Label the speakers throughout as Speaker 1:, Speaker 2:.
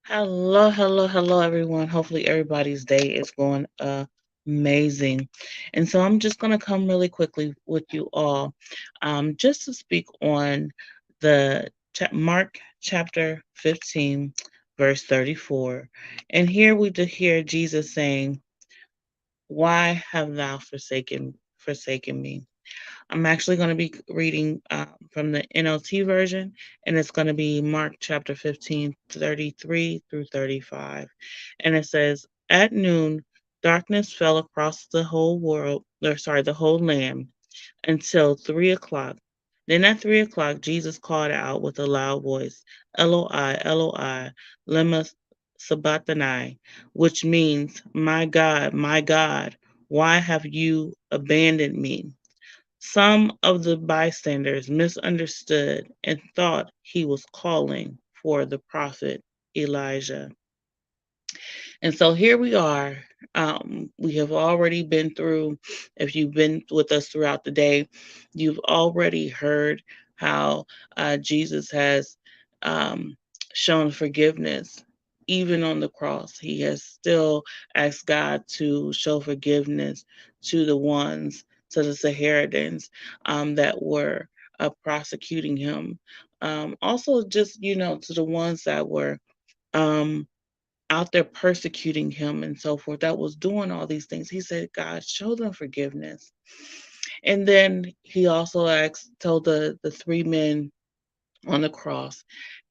Speaker 1: Hello, hello, hello, everyone. Hopefully, everybody's day is going amazing. And so, I'm just going to come really quickly with you all just to speak on the Mark chapter 15, verse 34. And here we do hear Jesus saying, "Why have thou forsaken me?" I'm actually going to be reading from the NLT version, and it's going to be Mark chapter 15, 33 through 35. And it says, "At noon, darkness fell across the whole world, the whole land, until 3 o'clock. Then at 3 o'clock, Jesus called out with a loud voice, Eloi, Eloi, lema sabachthani, which means, my God, why have you abandoned me?" Some of the bystanders misunderstood and thought he was calling for the prophet Elijah. And so here we are. We have already been through, if you've been with us throughout the day, you've already heard how Jesus has um, shown forgiveness. Even on the cross, he has still asked God to show forgiveness to the ones, to the Samaritans that were prosecuting him. Also, just, to the ones that were. Um, Out there persecuting him and so forth, that was doing all these things. He said, God, show them forgiveness. And then he also told the three men on the cross,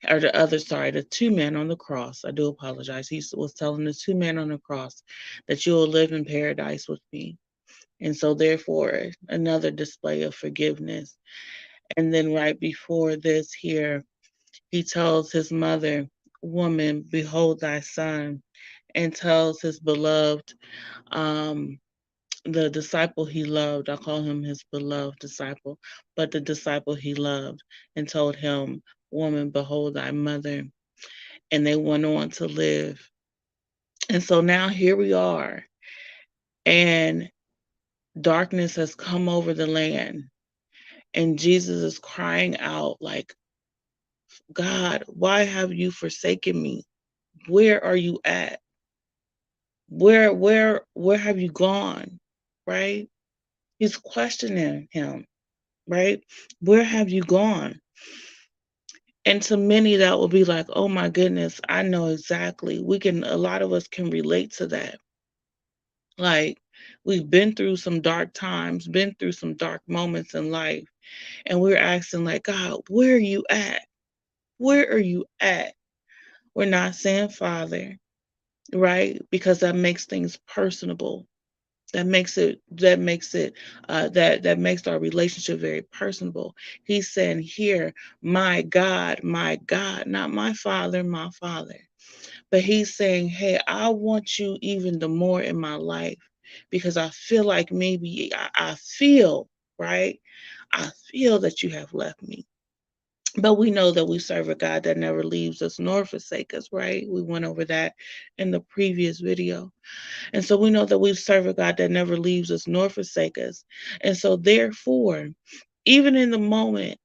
Speaker 1: or the two men on the cross. I do apologize. He was telling the two men on the cross that you will live in paradise with me. And so, therefore, another display of forgiveness. And then, right before this, here, he tells his mother, "Woman, behold thy son," and tells his beloved, um, the disciple he loved, I call him his beloved disciple, but the disciple he loved, and told him, "Woman, behold thy mother." And they went on to live. And so now here we are, and darkness has come over the land, and Jesus is crying out, like, God, why have you forsaken me? Where are you at? Where have you gone? Right? He's questioning him, right? Where have you gone? And to many that will be like, oh my goodness, I know exactly. A lot of us can relate to that. Like, we've been through some dark times, been through some dark moments in life, and we're asking, like, God, where are you at? Where are you at? We're not saying Father, right? Because that makes things personable. That makes our relationship very personable. He's saying here, my God, not my father, but he's saying, hey, I want you even the more in my life, because I feel like maybe I feel, right, I feel that you have left me. But we know that we serve a God that never leaves us nor forsake us, right? We went over that in the previous video. And so we know that we serve a God that never leaves us nor forsake us. And so therefore, even in this moment,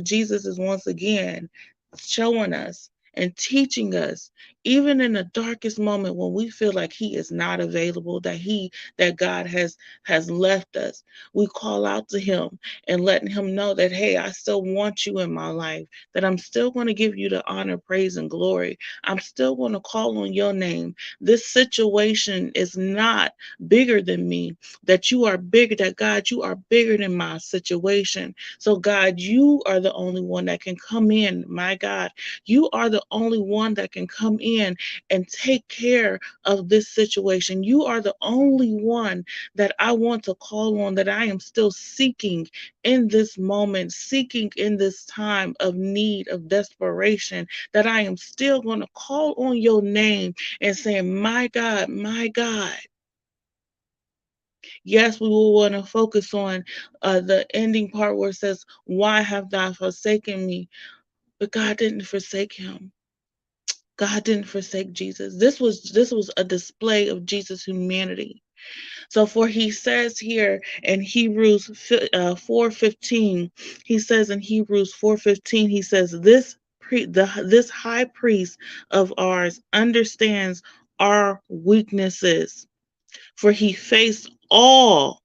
Speaker 1: Jesus is once again showing us and teaching us, even in the darkest moment when we feel like he is not available, that God has left us. We call out to him and letting him know that, hey, I still want you in my life, that I'm still going to give you the honor, praise, and glory. I'm still going to call on your name. This situation is not bigger than me, that God, you are bigger than my situation. So, God, you are the only one that can come in. My God, you are the only one that can come in and take care of this situation. You are the only one that I want to call on, that I am still seeking in this moment, seeking in this time of need, of desperation, that I am still going to call on your name and saying, my God, my God. Yes, we will want to focus on the ending part where it says, why have thou forsaken me? But God didn't forsake him. God didn't forsake Jesus. This was a display of Jesus' humanity. So for he says here in Hebrews 4:15, he says in Hebrews 4:15, he says, this this high priest of ours understands our weaknesses, for he faced all,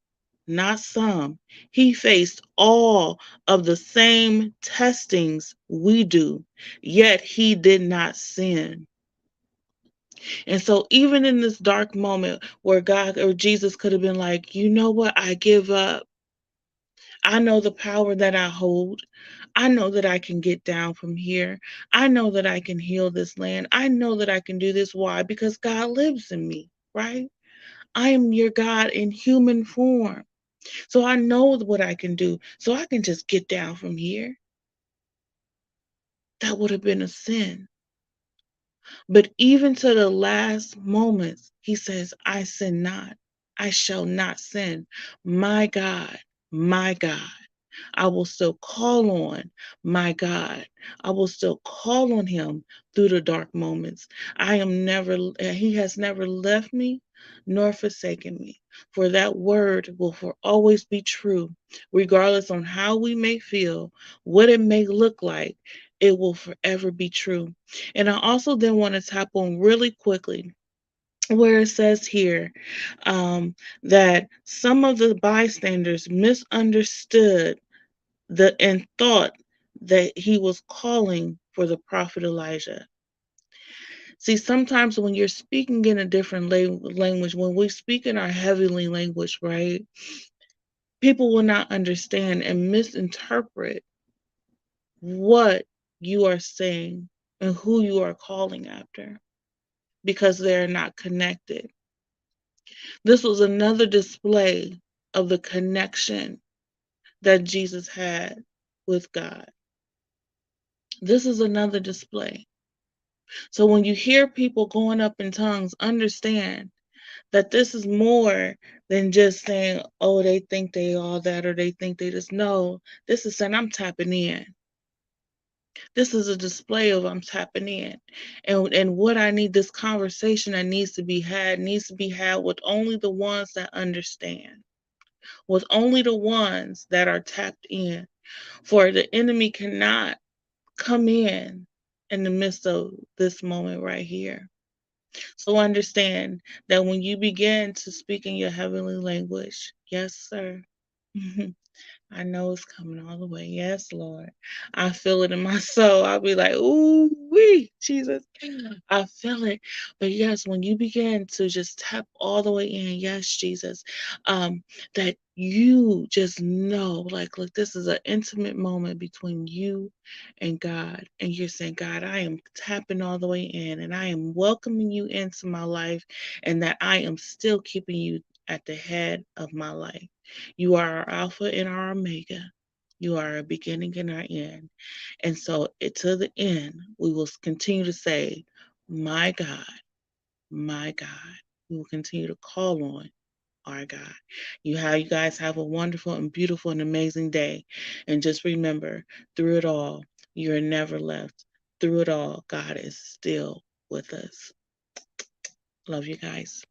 Speaker 1: not some, he faced all of the same testings we do, yet he did not sin. And so, even in this dark moment where God or Jesus could have been like, you know what, I give up. I know the power that I hold. I know that I can get down from here. I know that I can heal this land. I know that I can do this. Why? Because God lives in me, right? I am your God in human form. So I know what I can do. So I can just get down from here. That would have been a sin. But even to the last moments, he says, I sin not. I shall not sin. My God, my God. I will still call on my God. I will still call on him through the dark moments. He has never left me nor forsaken me. For that word will for always be true, regardless on how we may feel, what it may look like, it will forever be true. And I also then want to tap on really quickly where it says here that some of the bystanders misunderstood and thought that he was calling for the prophet Elijah. See, sometimes when you're speaking in a different language, when we speak in our heavenly language, right, people will not understand and misinterpret what you are saying and who you are calling after because they're not connected. This was another display of the connection that Jesus had with God. This is another display. So when you hear people going up in tongues, understand that this is more than just saying, oh, they think they all that or they think they just know. This is saying I'm tapping in. This is a display of I'm tapping in. And what I need, this conversation that needs to be had with only the ones that understand, with only the ones that are tapped in. For the enemy cannot come in the midst of this moment right here. So understand that when you begin to speak in your heavenly language, yes, sir. I know it's coming all the way. Yes, Lord. I feel it in my soul. I'll be like, ooh, wee, Jesus. I feel it. But yes, when you begin to just tap all the way in, yes, Jesus, that you just know, like, look, this is an intimate moment between you and God. And you're saying, God, I am tapping all the way in and I am welcoming you into my life and that I am still keeping you at the head of my life. You are our Alpha and our Omega. You are our beginning and our end. And so to the end, we will continue to say, my God, my God. We will continue to call on our God. You guys have a wonderful and beautiful and amazing day. And just remember, through it all, you're never left. Through it all, God is still with us. Love you guys.